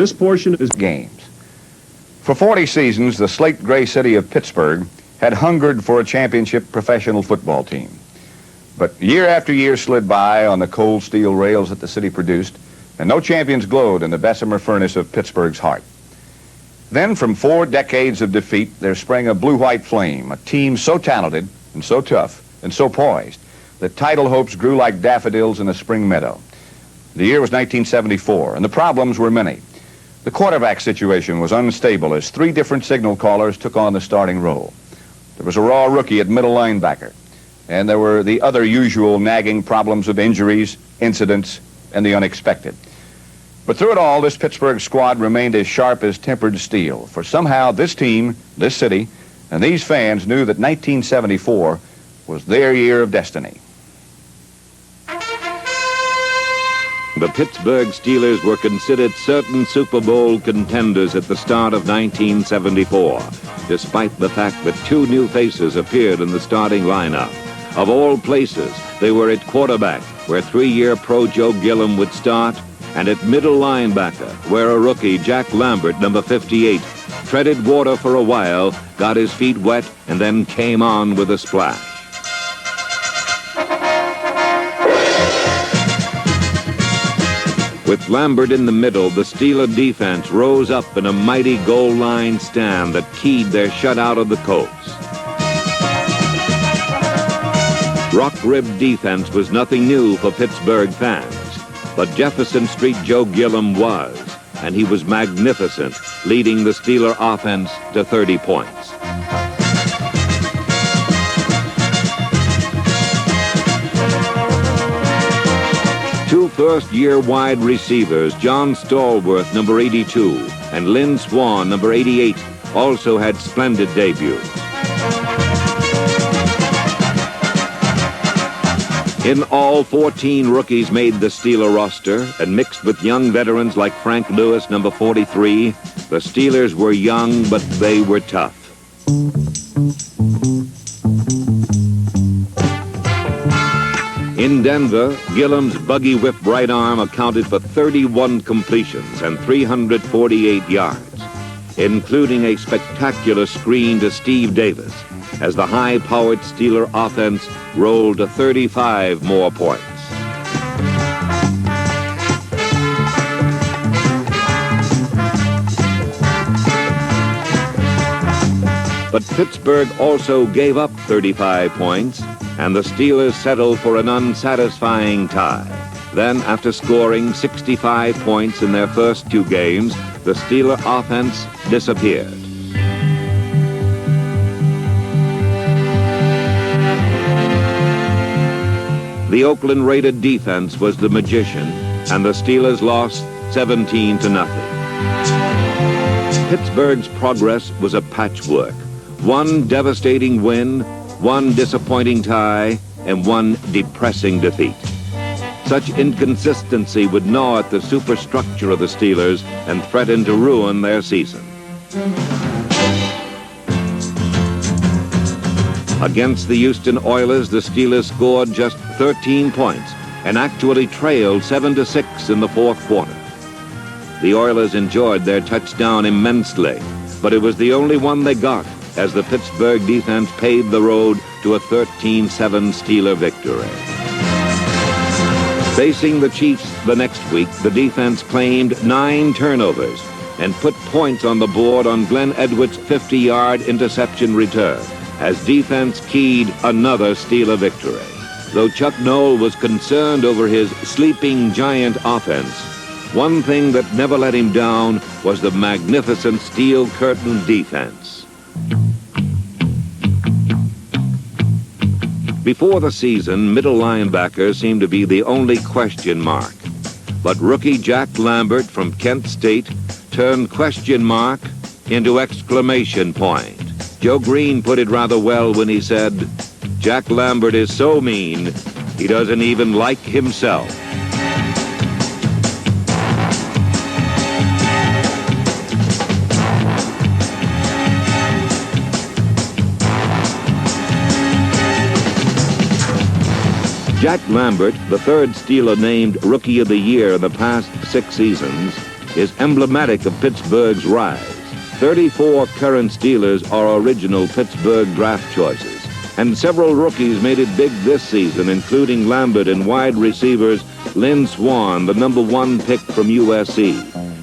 This portion is games. For 40 seasons, the slate gray city of Pittsburgh had hungered for a championship professional football team. But year after year slid by on the cold steel rails that the city produced, and no champions glowed in the Bessemer furnace of Pittsburgh's heart. Then, from 4 decades of defeat, there sprang a blue-white flame, a team so talented and so tough and so poised that title hopes grew like daffodils in a spring meadow. The year was 1974, and the problems were many. The quarterback situation was unstable as 3 different signal callers took on the starting role. There was a raw rookie at middle linebacker, and there were the other usual nagging problems of injuries, incidents, and the unexpected. But through it all, this Pittsburgh squad remained as sharp as tempered steel, for somehow this team, this city, and these fans knew that 1974 was their year of destiny. The Pittsburgh Steelers were considered certain Super Bowl contenders at the start of 1974, despite the fact that 2 new faces appeared in the starting lineup. Of all places, they were at quarterback, where 3-year pro Joe Gilliam would start, and at middle linebacker, where a rookie, Jack Lambert, number 58, treaded water for a while, got his feet wet, and then came on with a splash. With Lambert in the middle, the Steeler defense rose up in a mighty goal line stand that keyed their shutout of the Colts. Rock-ribbed defense was nothing new for Pittsburgh fans, but Jefferson Street Joe Gilliam was, and he was magnificent, leading the Steeler offense to 30 points. Two first-year wide receivers, John Stallworth, number 82, and Lynn Swan, number 88, also had splendid debuts. In all, 14 rookies made the Steeler roster, and mixed with young veterans like Frank Lewis, number 43, the Steelers were young, but they were tough. In Denver, Gilliam's buggy whip right arm accounted for 31 completions and 348 yards, including a spectacular screen to Steve Davis, as the high-powered Steeler offense rolled to 35 more points. But Pittsburgh also gave up 35 points, and the Steelers settled for an unsatisfying tie. Then, after scoring 65 points in their first 2 games, the Steeler offense disappeared. The Oakland Raider defense was the magician, and the Steelers lost 17-0. Pittsburgh's progress was a patchwork. 1 devastating win, 1 disappointing tie, and 1 depressing defeat. Such inconsistency would gnaw at the superstructure of the Steelers and threaten to ruin their season. Against the Houston Oilers, the Steelers scored just 13 points and actually trailed 7-6 in the 4th quarter. The Oilers enjoyed their touchdown immensely, but it was the only one they got, as the Pittsburgh defense paved the road to a 13-7 Steeler victory. Facing the Chiefs the next week, the defense claimed 9 turnovers and put points on the board on Glenn Edwards' 50-yard interception return, as defense keyed another Steeler victory. Though Chuck Noll was concerned over his sleeping giant offense, one thing that never let him down was the magnificent steel curtain defense. Before the season, middle linebacker seemed to be the only question mark. But rookie Jack Lambert from Kent State turned question mark into exclamation point. Joe Green put it rather well when he said, "Jack Lambert is so mean, he doesn't even like himself." Jack Lambert, the 3rd Steeler named Rookie of the Year in the past 6 seasons, is emblematic of Pittsburgh's rise. 34 current Steelers are original Pittsburgh draft choices, and several rookies made it big this season, including Lambert and wide receivers Lynn Swann, the #1 pick from USC,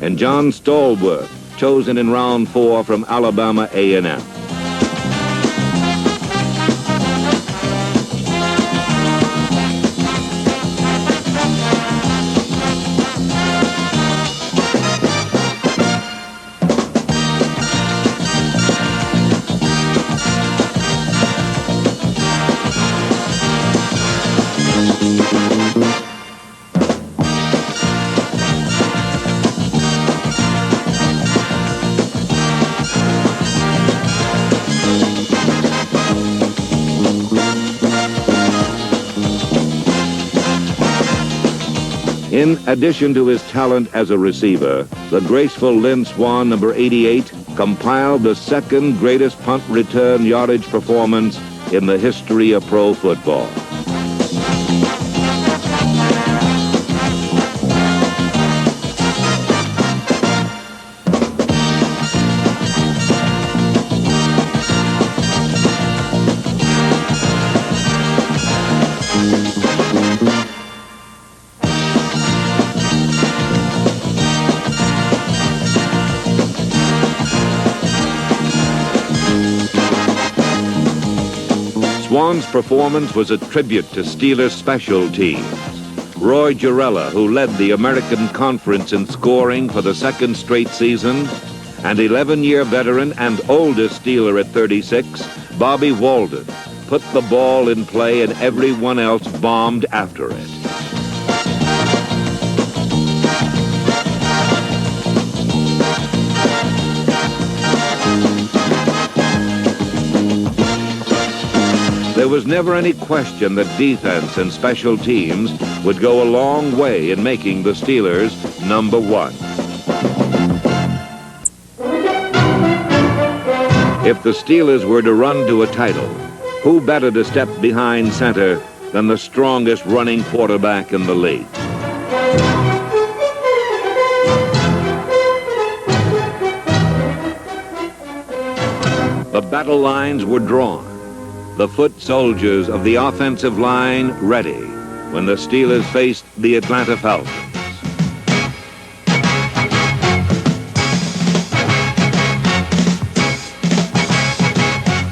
and John Stallworth, chosen in round 4 from Alabama A&M. In addition to his talent as a receiver, the graceful Lynn Swann, #88, compiled the second greatest punt return yardage performance in the history of pro football. Swann's performance was a tribute to Steelers special teams. Roy Jarrella, who led the American Conference in scoring for the second straight season, and 11-year veteran and oldest Steeler at 36, Bobby Walden, put the ball in play and everyone else bombed after it. There was never any question that defense and special teams would go a long way in making the Steelers #1. If the Steelers were to run to a title, who better to step behind center than the strongest running quarterback in the league? The battle lines were drawn. The foot soldiers of the offensive line ready when the Steelers faced the Atlanta Falcons.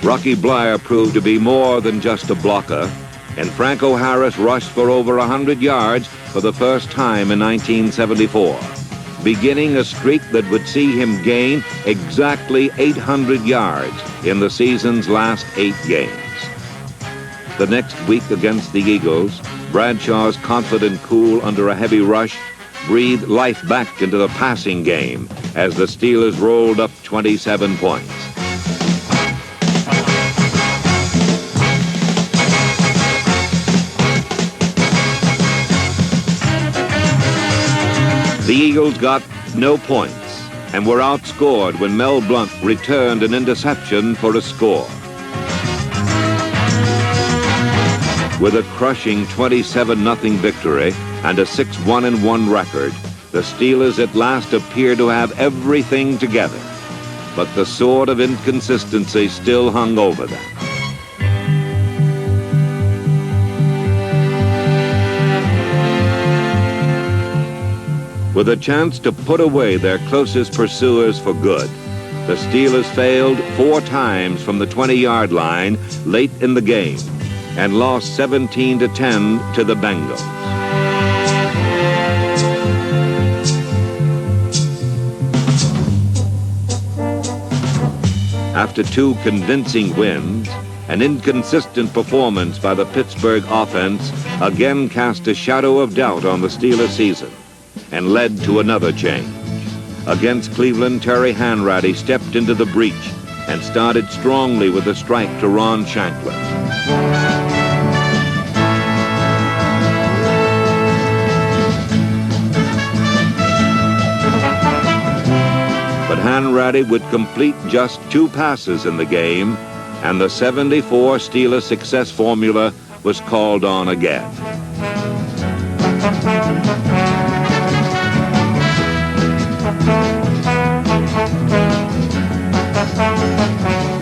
Rocky Bleier proved to be more than just a blocker, and Franco Harris rushed for over 100 yards for the first time in 1974, beginning a streak that would see him gain exactly 800 yards in the season's last 8 games. The next week against the Eagles, Bradshaw's confident cool under a heavy rush breathed life back into the passing game as the Steelers rolled up 27 points. The Eagles got no points and were outscored when Mel Blount returned an interception for a score. With a crushing 27-0 victory and a 6-1-1 record, the Steelers at last appear to have everything together, but the sword of inconsistency still hung over them. With a chance to put away their closest pursuers for good, the Steelers failed 4 times from the 20-yard line late in the game and lost 17-10 to the Bengals. After 2 convincing wins, an inconsistent performance by the Pittsburgh offense again cast a shadow of doubt on the Steelers season and led to another change. Against Cleveland, Terry Hanratty stepped into the breach and started strongly with a strike to Ron Shanklin. But Hanratty would complete just 2 passes in the game, and the 74 Steelers success formula was called on again.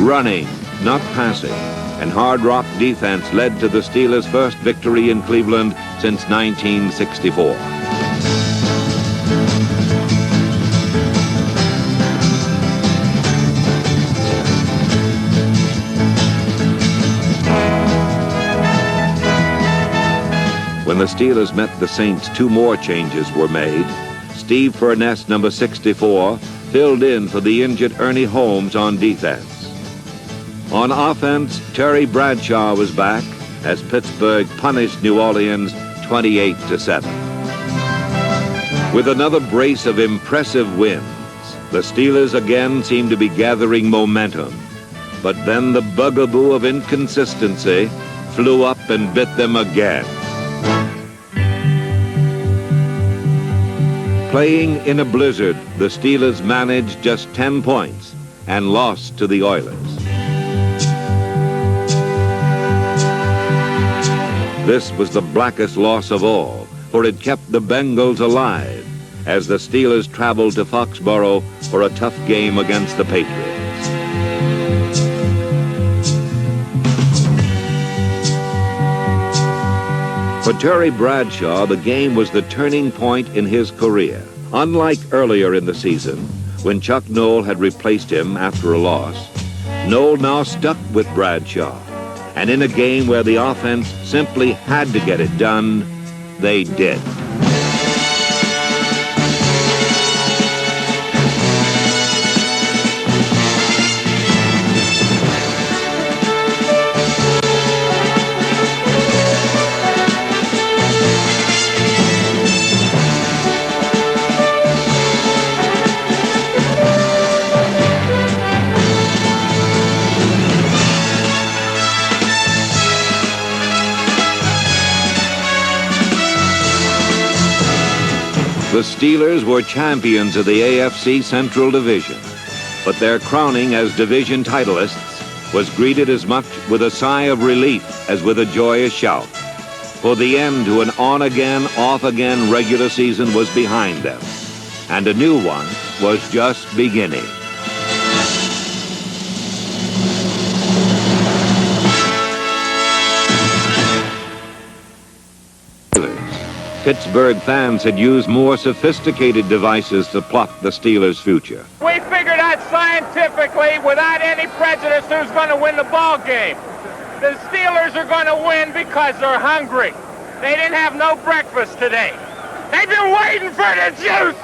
Running, not passing, and hard rock defense led to the Steelers' first victory in Cleveland since 1964. When the Steelers met the Saints, 2 more changes were made. Steve Furness, number 64, filled in for the injured Ernie Holmes on defense. On offense, Terry Bradshaw was back as Pittsburgh punished New Orleans 28-7. With another brace of impressive wins, the Steelers again seemed to be gathering momentum. But then the bugaboo of inconsistency flew up and bit them again. Playing in a blizzard, the Steelers managed just 10 points and lost to the Oilers. This was the blackest loss of all, for it kept the Bengals alive as the Steelers traveled to Foxborough for a tough game against the Patriots. For Terry Bradshaw, the game was the turning point in his career. Unlike earlier in the season, when Chuck Noll had replaced him after a loss, Noll now stuck with Bradshaw. And in a game where the offense simply had to get it done, they did. The Steelers were champions of the AFC Central Division, but their crowning as division titleists was greeted as much with a sigh of relief as with a joyous shout. For the end to an on-again, off-again regular season was behind them, and a new one was just beginning. Pittsburgh fans had used more sophisticated devices to plot the Steelers' future. We figured out scientifically, without any prejudice, who's going to win the ball game. The Steelers are going to win because they're hungry. They didn't have no breakfast today. They've been waiting for the juice.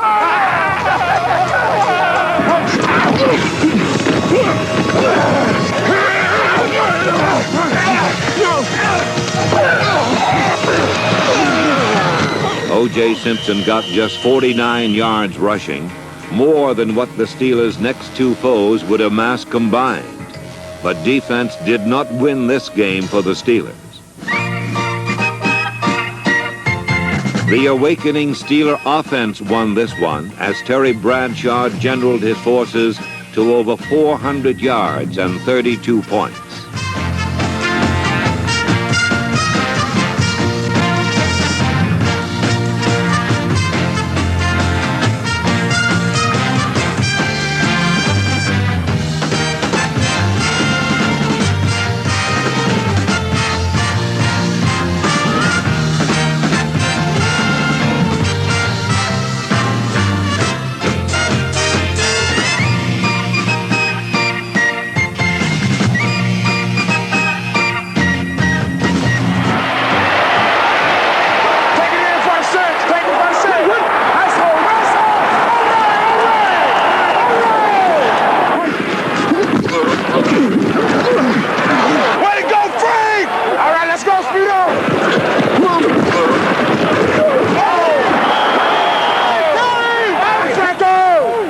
O.J. Simpson got just 49 yards rushing, more than what the Steelers' next 2 foes would amass combined. But defense did not win this game for the Steelers. The awakening Steeler offense won this one as Terry Bradshaw generaled his forces to over 400 yards and 32 points.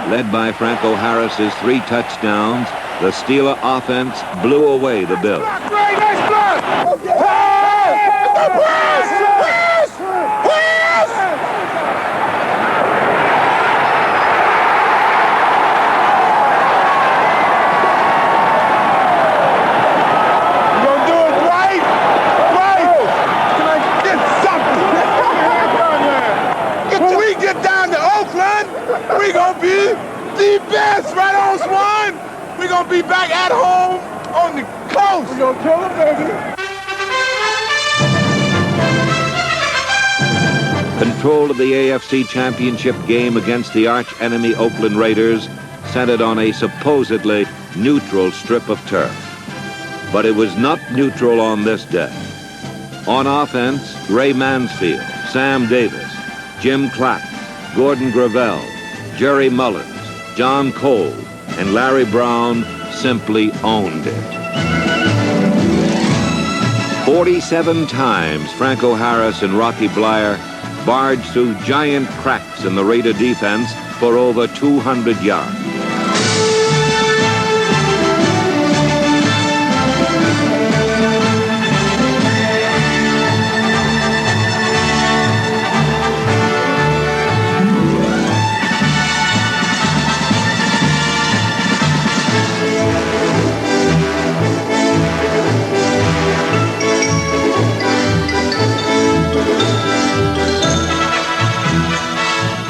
Led by Franco Harris's 3 touchdowns, the Steeler offense blew away the Bills. We're going to be the best, right on, Swan? We're going gonna be back at home on the coast. We're gonna kill them, baby. Control of the AFC Championship game against the arch-enemy Oakland Raiders centered on a supposedly neutral strip of turf. But it was not neutral on this day. On offense, Ray Mansfield, Sam Davis, Jim Clack, Gordon Gravel, Jerry Mullins, John Cole, and Larry Brown simply owned it. 47 times Franco Harris and Rocky Bleier barged through giant cracks in the Raider defense for over 200 yards.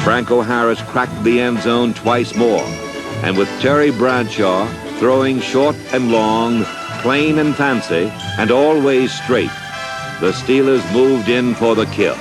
Franco Harris cracked the end zone twice more, and with Terry Bradshaw throwing short and long, plain and fancy, and always straight, the Steelers moved in for the kill.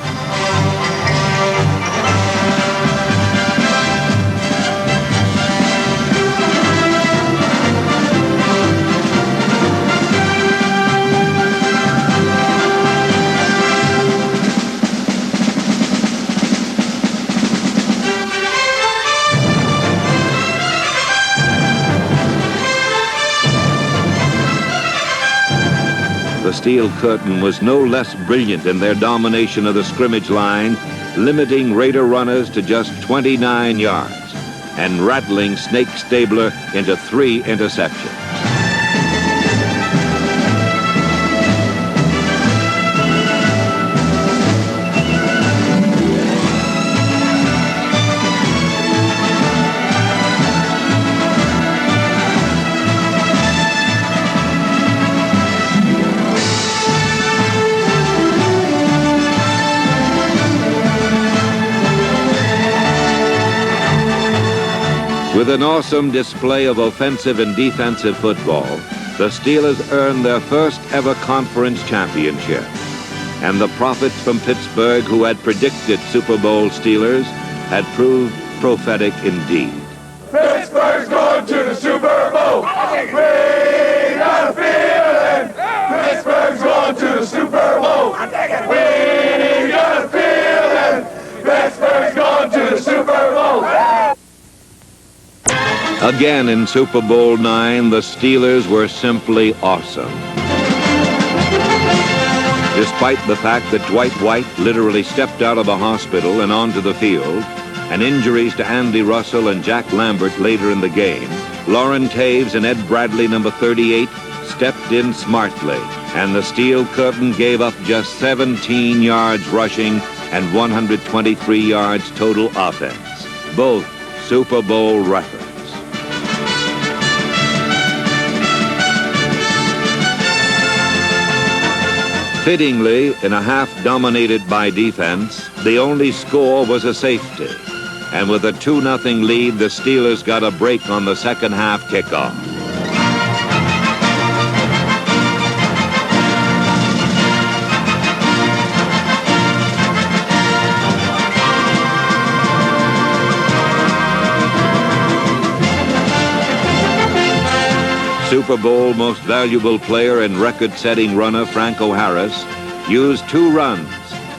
The Steel Curtain was no less brilliant in their domination of the scrimmage line, limiting Raider runners to just 29 yards and rattling Snake Stabler into 3 interceptions. With an awesome display of offensive and defensive football, the Steelers earned their first ever conference championship. And the prophets from Pittsburgh who had predicted Super Bowl Steelers had proved prophetic indeed. Pittsburgh's going to the Super Bowl. We got a feeling. Pittsburgh's going to the Super Bowl. We got a feeling. Pittsburgh's going to the Super Bowl. Again in Super Bowl IX, the Steelers were simply awesome. Despite the fact that Dwight White literally stepped out of the hospital and onto the field, and injuries to Andy Russell and Jack Lambert later in the game, Lauren Taves and Ed Bradley, number 38, stepped in smartly, and the Steel Curtain gave up just 17 yards rushing and 123 yards total offense, both Super Bowl records. Fittingly, in a half dominated by defense, the only score was a safety. And with a 2-0 lead, the Steelers got a break on the second half kickoff. Super Bowl most valuable player and record-setting runner Franco Harris used 2 runs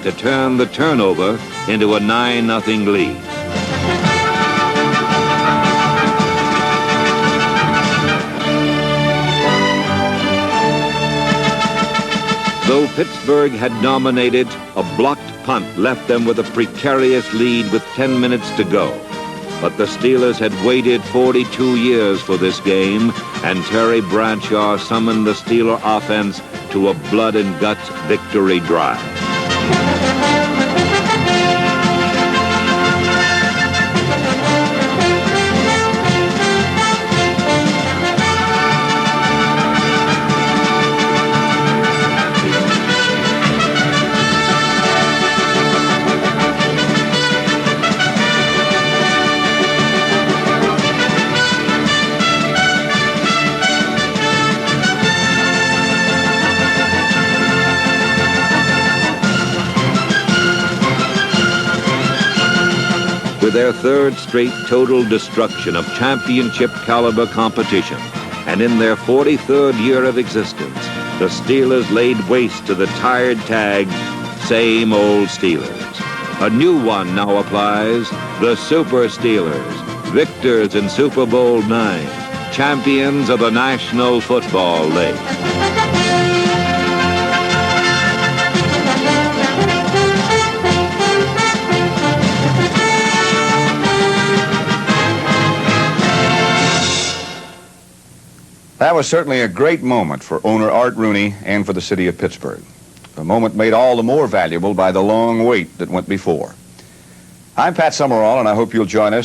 to turn the turnover into a 9-0 lead. Though Pittsburgh had dominated, a blocked punt left them with a precarious lead with 10 minutes to go. But the Steelers had waited 42 years for this game, and Terry Bradshaw summoned the Steeler offense to a blood-and-guts victory drive. their third straight total destruction of championship-caliber competition. And in their 43rd year of existence, the Steelers laid waste to the tired tag, same old Steelers. A new one now applies, the Super Steelers, victors in Super Bowl IX, champions of the National Football League. That was certainly a great moment for owner Art Rooney and for the city of Pittsburgh. A moment made all the more valuable by the long wait that went before. I'm Pat Summerall, and I hope you'll join us